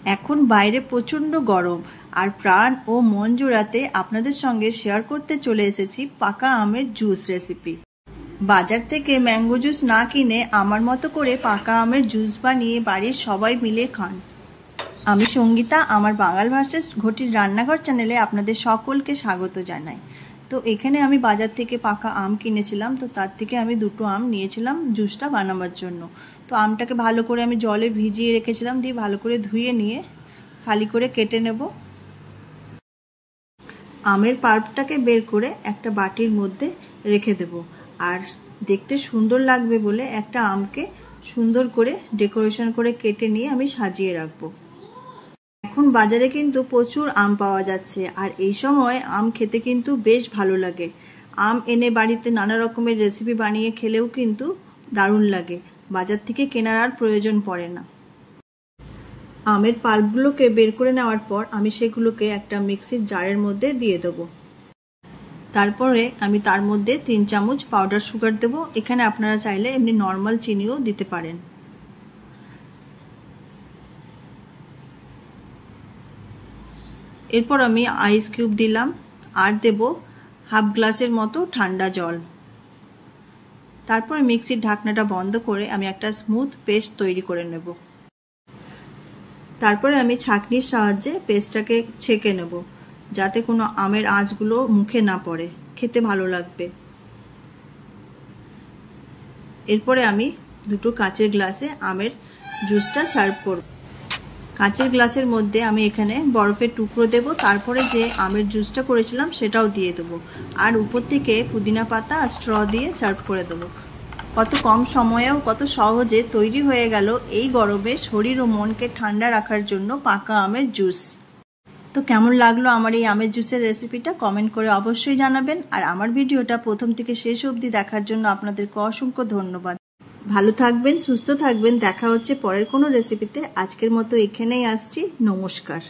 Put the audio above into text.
এখন বাইরে প্রচন্ড গরম আর প্রাণ ও মন জোড়াতে আপনাদের সঙ্গে শেয়ার করতে চলে এসেছি পাকা আমের জুস রেসিপি। বাজার থেকে ম্যাঙ্গো জুস না কিনে আমার মতো করে পাকা আমের জুস বানিয়ে বাড়ির সবাই মিলে খান। আমি সঙ্গীতা, আমার বাঙাল ভার্সেস ঘটির রান্নাঘর চ্যানেলে আপনাদের সকলকে স্বাগত জানাই। তো এখানে আমি বাজার থেকে পাকা আম কিনেছিলাম, তো তার থেকে আমি 2টো আম নিয়েছিলাম জুসটা বানাবার জন্য। তো আমটাকে ভালো করে আমি জলে ভিজিয়ে রেখেছিলাম, দিয়ে ভালো করে ধুয়ে নিয়ে ফালি করে কেটে নেব। আমের পাল্পটাকে বের করে একটা বাটির মধ্যে রেখে দেব। আর দেখতে সুন্দর লাগবে বলে একটা আমকে সুন্দর করে ডেকোরেশন করে কেটে নিয়ে আমি সাজিয়ে রাখবো। এখন বাজারে কিন্তু প্রচুর আম পাওয়া যাচ্ছে, আর এই সময় আম খেতে কিন্তু বেশ ভালো লাগে। আম এনে বাড়িতে নানা রকমের রেসিপি বানিয়ে খেলেও কিন্তু দারুণ লাগে, বাজার থেকে কেনার আর প্রয়োজন পড়ে না। আমের পাল্পগুলোকে বের করে নেওয়ার পর আমি সেগুলোকে একটা মিক্সির জারের মধ্যে দিয়ে দেবো। তারপরে আমি তার মধ্যে 3 চামচ পাউডার সুগার দেব। এখানে আপনারা চাইলে এমনি নর্মাল চিনিও দিতে পারেন। এরপর আমি আইস কিউব দিলাম আর দেব হাফ গ্লাসের মতো ঠান্ডা জল। তারপরে মিক্সির ঢাকনাটা বন্ধ করে আমি একটা স্মুথ পেস্ট তৈরি করে নেব। তারপরে আমি ছাঁকনির সাহায্যে পেস্টটাকে ছেঁকে নেব, যাতে কোনো আমের আঁশগুলো মুখে না পড়ে, খেতে ভালো লাগবে। এরপরে আমি 2টো কাঁচের গ্লাসে আমের জুসটা সার্ভ করব। কাঁচের গ্লাসের মধ্যে আমি এখানে বরফের টুকরো দেব, তারপরে যে আমের জুসটা করেছিলাম সেটাও দিয়ে দেবো, আর উপর থেকে পুদিনা পাতা আর স্ট্র দিয়ে সার্ভ করে দেবো। কত কম সময়েও কত সহজে তৈরি হয়ে গেল এই গরমে শরীর ও মনকে ঠান্ডা রাখার জন্য পাকা আমের জুস। তো কেমন লাগলো আমার এই আমের জুসের রেসিপিটা কমেন্ট করে অবশ্যই জানাবেন। আর আমার ভিডিওটা প্রথম থেকে শেষ অবধি দেখার জন্য আপনাদেরকে অসংখ্য ধন্যবাদ। ভালো থাকবেন, সুস্থ থাকবেন। দেখা হচ্ছে পরের কোনো রেসিপিতে। আজকের মতো এখানেই আসছি। নমস্কার।